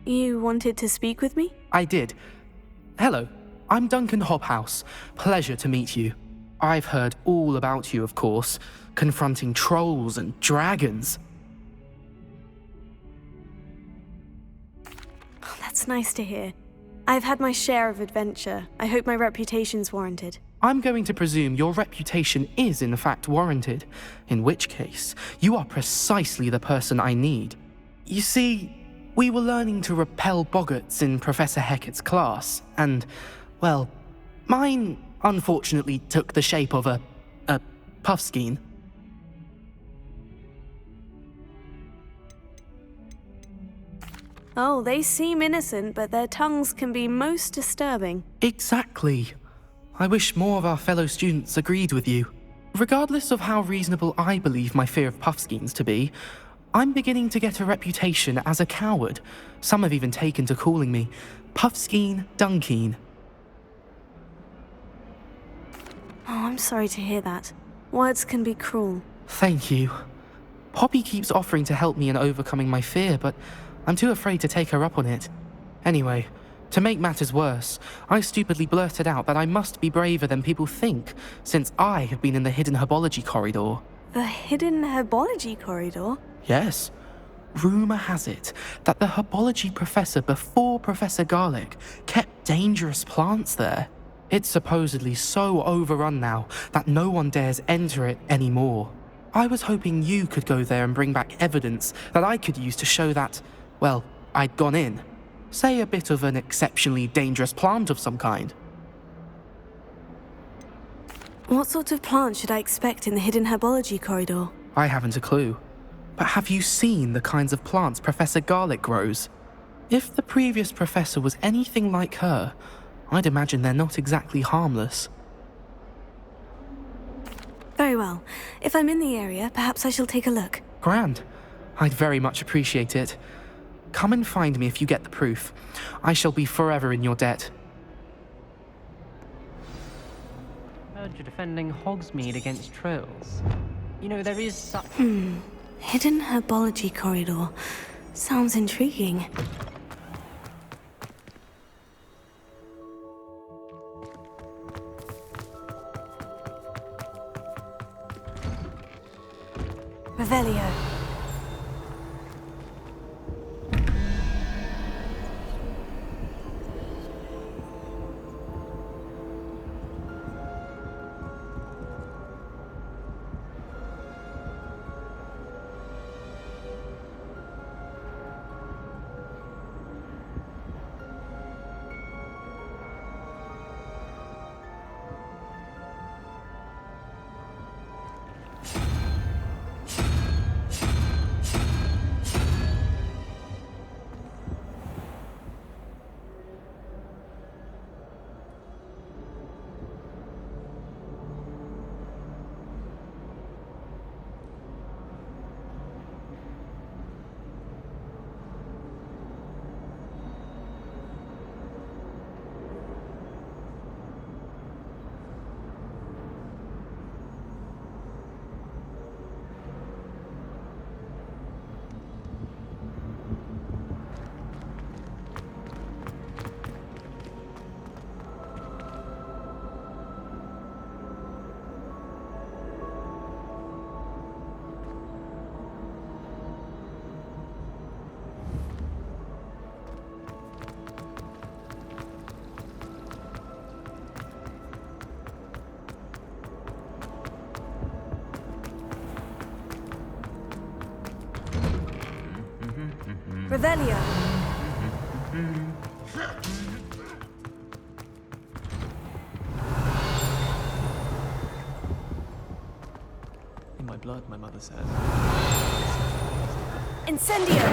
You wanted to speak with me? I did. Hello, I'm Duncan Hobhouse. Pleasure to meet you. I've heard all about you, of course, confronting trolls and dragons. That's nice to hear. I've had my share of adventure. I hope my reputation's warranted. I'm going to presume your reputation is in fact warranted, in which case, you are precisely the person I need. You see, we were learning to repel boggarts in Professor Hecat's class, and, well, mine unfortunately took the shape of a puffskein. Oh, they seem innocent, but their tongues can be most disturbing. Exactly. I wish more of our fellow students agreed with you. Regardless of how reasonable I believe my fear of puffskeins to be, I'm beginning to get a reputation as a coward. Some have even taken to calling me Puffskeen Dunkeen. Oh, I'm sorry to hear that. Words can be cruel. Thank you. Poppy keeps offering to help me in overcoming my fear, but I'm too afraid to take her up on it. Anyway, to make matters worse, I stupidly blurted out that I must be braver than people think, since I have been in the hidden herbology corridor. The hidden herbology corridor? Yes. Rumour has it that the herbology professor before Professor Garlic kept dangerous plants there. It's supposedly so overrun now that no one dares enter it anymore. I was hoping you could go there and bring back evidence that I could use to show that, well, I'd gone in. Say a bit of an exceptionally dangerous plant of some kind. What sort of plant should I expect in the hidden herbology corridor? I haven't a clue. But have you seen the kinds of plants Professor Garlic grows? If the previous professor was anything like her, I'd imagine they're not exactly harmless. Very well. If I'm in the area, perhaps I shall take a look. Grand. I'd very much appreciate it. Come and find me if you get the proof. I shall be forever in your debt. Heard you're defending Hogsmeade against trolls. You know, there is such... Hidden herbology corridor. Sounds intriguing. Revelio. Revelio. In my blood, my mother says. Incendio!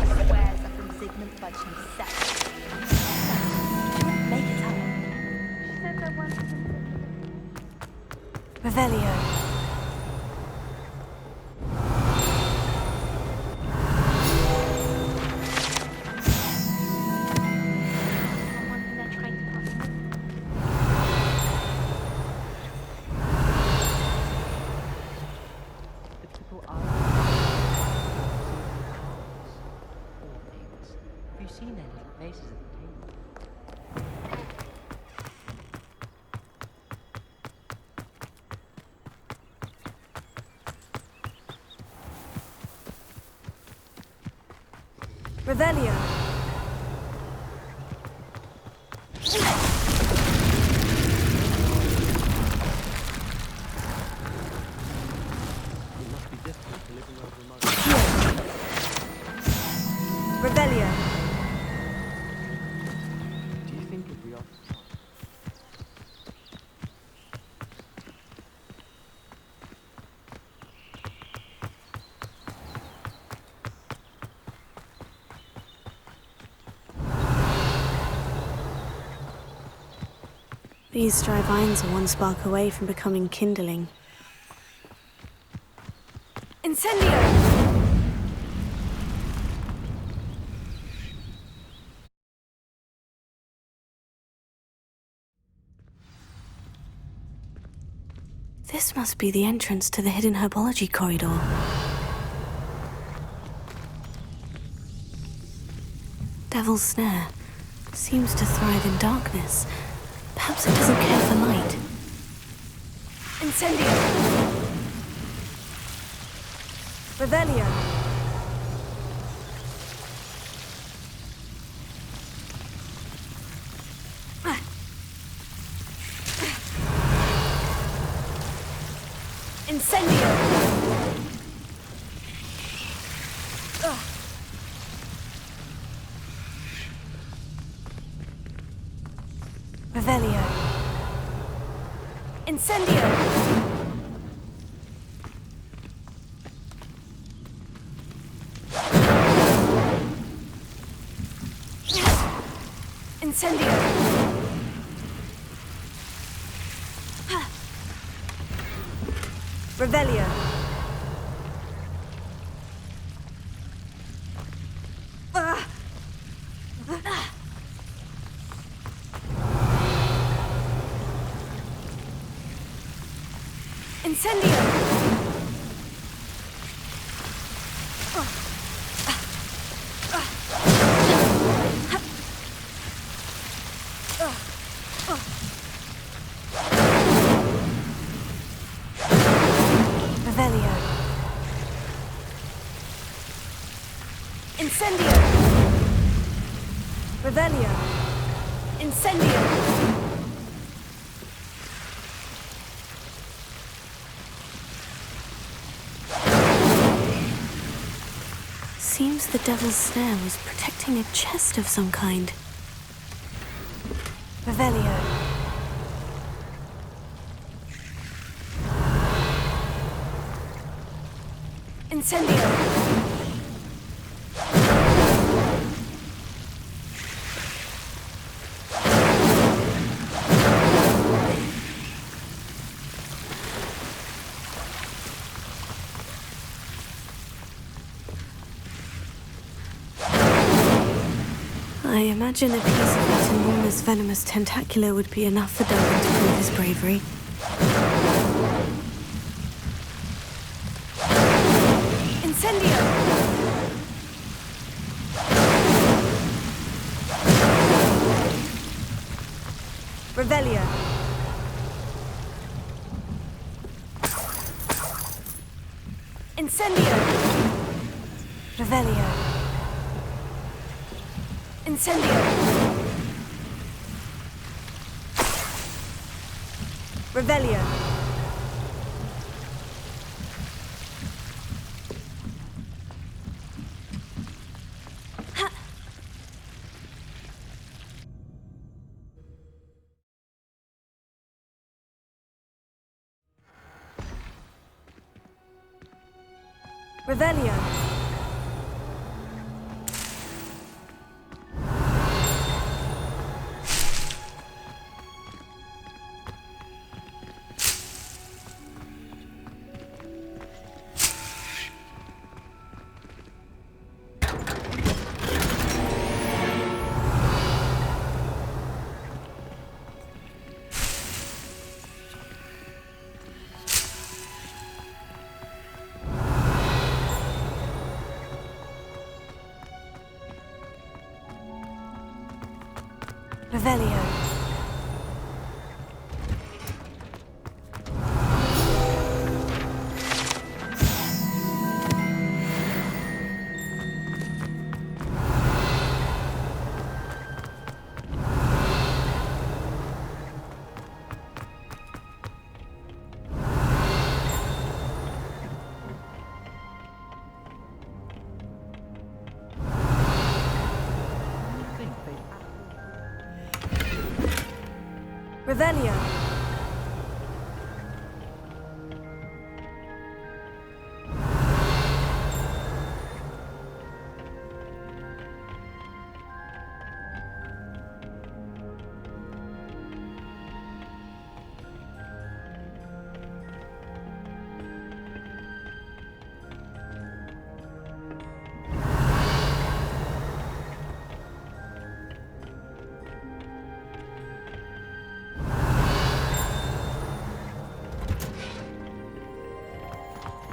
Squares are from Zygmunt by himself. Make it up. She said that one. Revelio. Faces at the table. Revelio. It must be difficult to living over among Revelio. Do you think if we are These dry vines are one spark away from becoming kindling. Incendio! This must be the entrance to the hidden herbology corridor. Devil's Snare seems to thrive in darkness. Perhaps it doesn't care for light. Incendio! Revelio! Incendio! Revelio. Incendio! Incendio! Revelio. Incendio! Revelio. Incendio! Revelio. Incendio! Seems the Devil's Snare was protecting a chest of some kind. Revelio. Incendio. I imagine a piece of that enormous venomous tentacular would be enough for Duncan to prove his bravery. Incendio! Revelio. Incendio! Revelio. Incendio! Revelio. Revelio. Revelio. Revelio.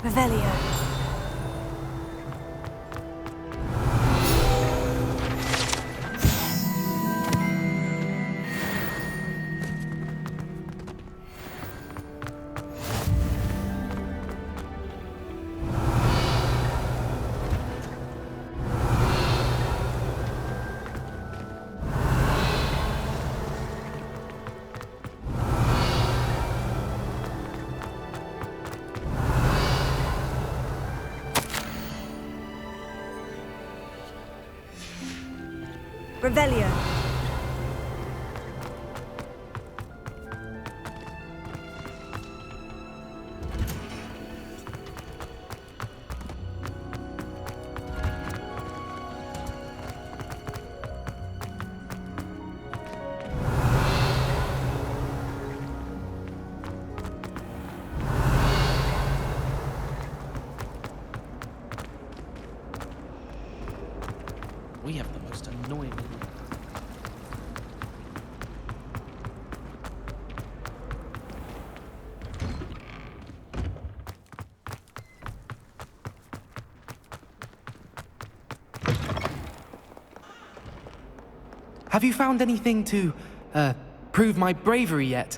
Revelio. Revelio. We have the most annoying... Have you found anything to, prove my bravery yet?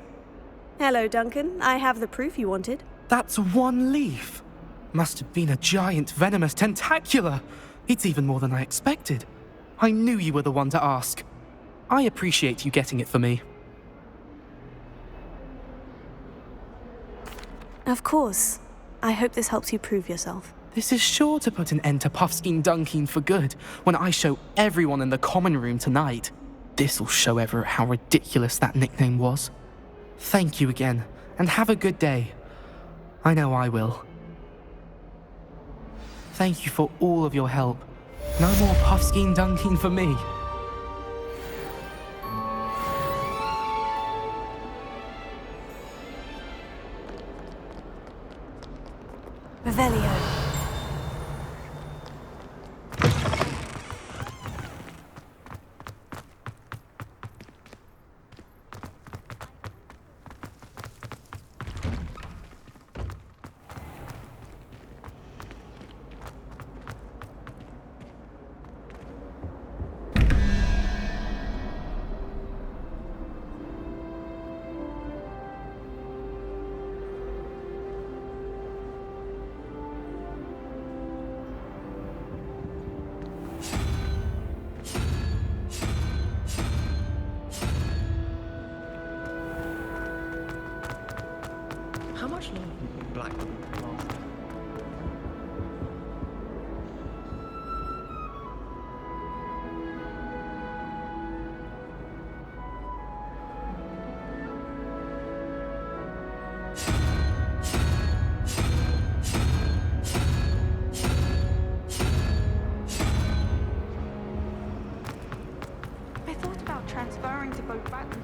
Hello, Duncan. I have the proof you wanted. That's one leaf. Must have been a giant venomous tentacula. It's even more than I expected. I knew you were the one to ask. I appreciate you getting it for me. Of course. I hope this helps you prove yourself. This is sure to put an end to Puffskein Dunkeen for good when I show everyone in the common room tonight. This'll show Everett how ridiculous that nickname was. Thank you again, and have a good day. I know I will. Thank you for all of your help. No more Puffskein Dunkeen for me. Revelio. How much longer do you think Black will last? I thought about transferring to both battles.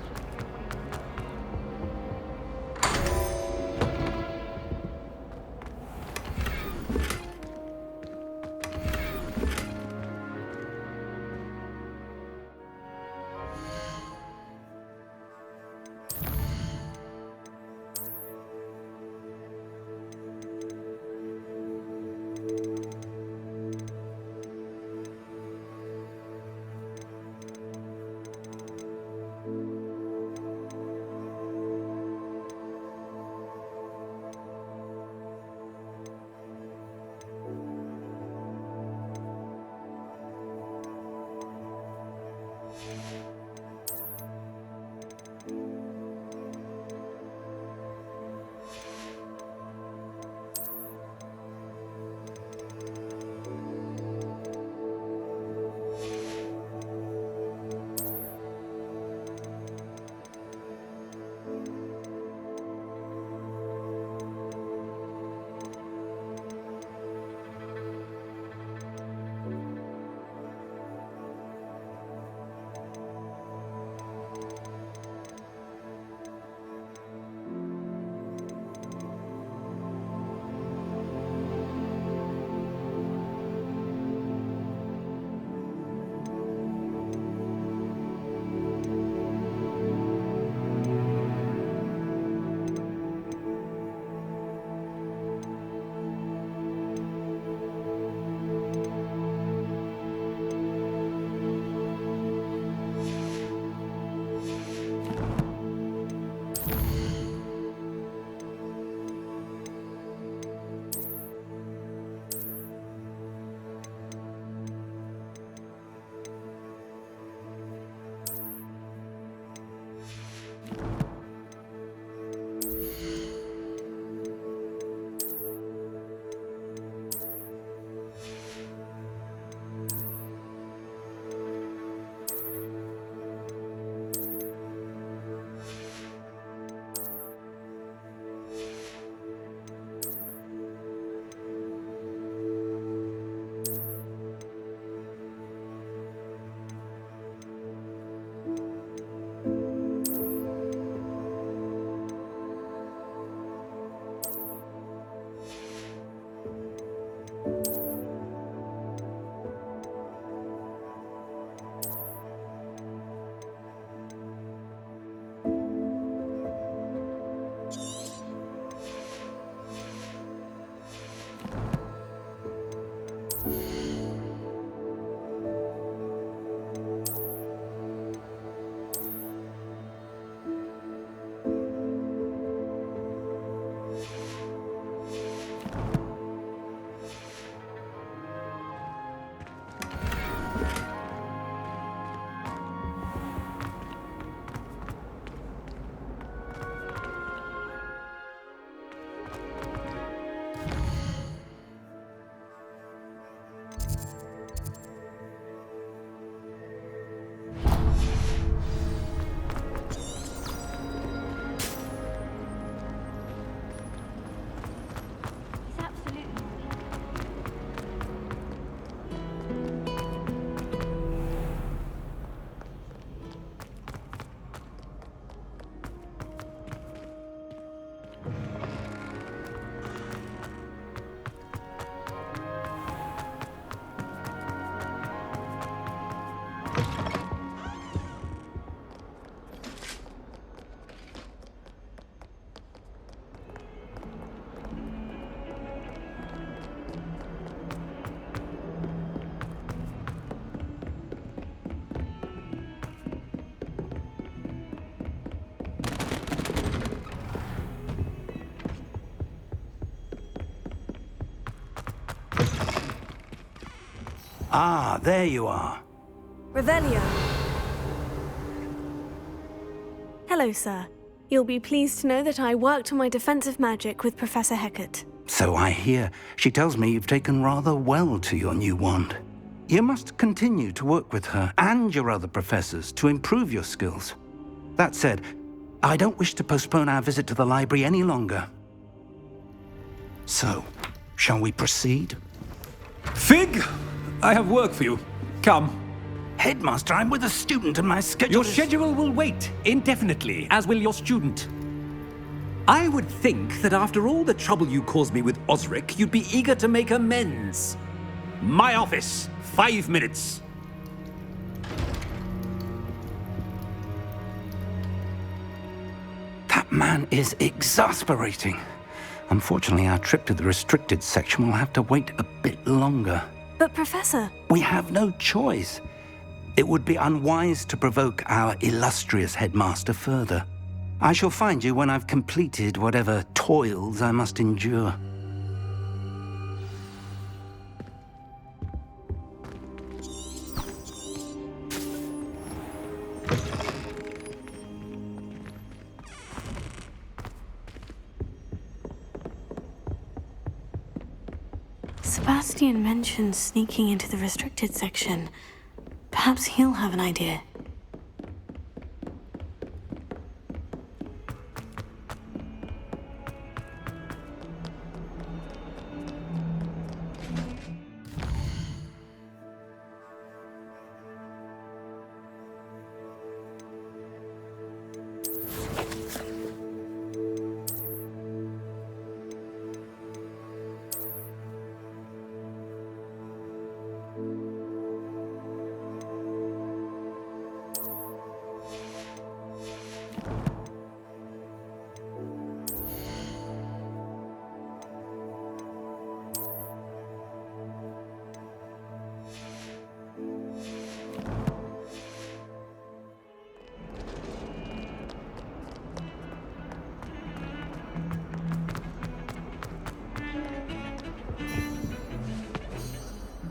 Ah, there you are. Revelio. Hello, sir. You'll be pleased to know that I worked on my defensive magic with Professor Hecat. So I hear. She tells me you've taken rather well to your new wand. You must continue to work with her and your other professors to improve your skills. That said, I don't wish to postpone our visit to the library any longer. So, shall we proceed? Fig! I have work for you. Come. Headmaster, I'm with a student and my schedule Your is... schedule will wait indefinitely, as will your student. I would think that after all the trouble you caused me with Osric, you'd be eager to make amends. My office, 5 minutes. That man is exasperating. Unfortunately, our trip to the restricted section will have to wait a bit longer. But, Professor... We have no choice. It would be unwise to provoke our illustrious headmaster further. I shall find you when I've completed whatever toils I must endure. Sebastian mentioned sneaking into the restricted section. Perhaps he'll have an idea.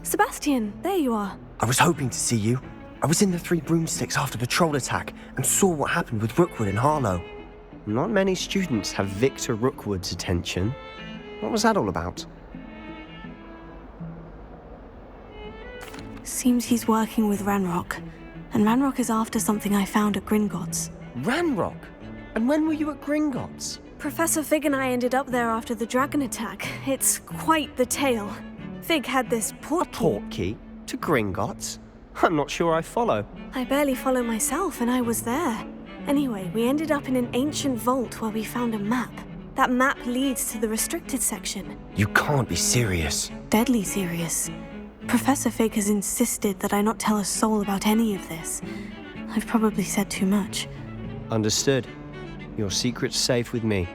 Sebastian, there you are. I was hoping to see you. I was in the Three Broomsticks after the troll attack and saw what happened with Rookwood and Harlow. Not many students have Victor Rookwood's attention. What was that all about? Seems he's working with Ranrock. And Ranrock is after something I found at Gringotts. Ranrock? And when were you at Gringotts? Professor Fig and I ended up there after the dragon attack. It's quite the tale. Fig had this port key. Portkey? To Gringotts? I'm not sure I follow. I barely follow myself, and I was there. Anyway, we ended up in an ancient vault where we found a map. That map leads to the restricted section. You can't be serious. Deadly serious. Professor Fig has insisted that I not tell a soul about any of this. I've probably said too much. Understood. Your secret's safe with me.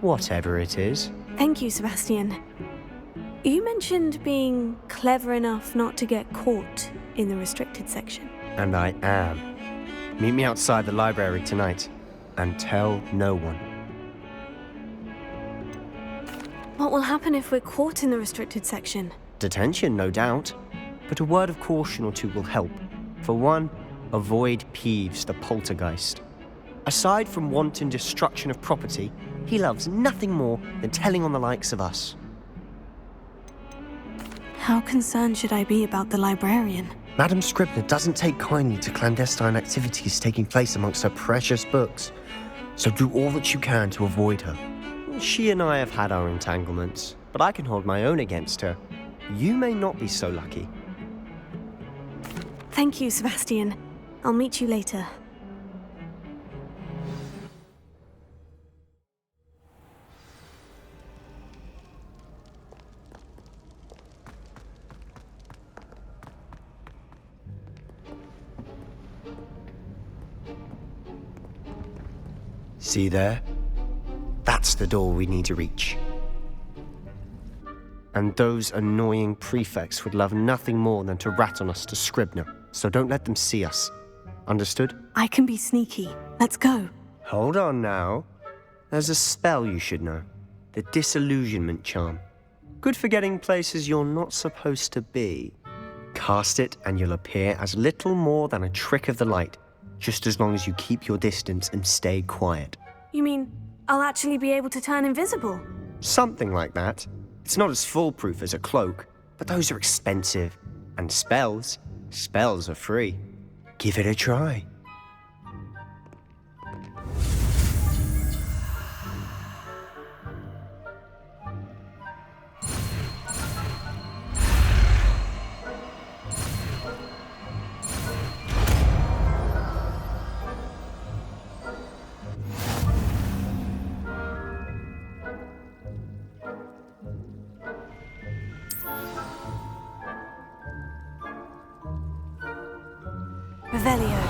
Whatever it is. Thank you, Sebastian. You mentioned being clever enough not to get caught in the restricted section. And I am. Meet me outside the library tonight, and tell no one. What will happen if we're caught in the restricted section? Detention, no doubt. But a word of caution or two will help. For one, avoid Peeves, the poltergeist. Aside from wanton destruction of property, he loves nothing more than telling on the likes of us. How concerned should I be about the librarian? Madam Scribner doesn't take kindly to clandestine activities taking place amongst her precious books, so do all that you can to avoid her. She and I have had our entanglements, but I can hold my own against her. You may not be so lucky. Thank you, Sebastian. I'll meet you later. See there? That's the door we need to reach. And those annoying prefects would love nothing more than to rat on us to Scribner, so don't let them see us. Understood? I can be sneaky. Let's go. Hold on now. There's a spell you should know. The Disillusionment Charm. Good for getting places you're not supposed to be. Cast it and you'll appear as little more than a trick of the light, just as long as you keep your distance and stay quiet. You mean I'll actually be able to turn invisible? Something like that. It's not as foolproof as a cloak, but those are expensive. And spells are free. Give it a try. Revelio.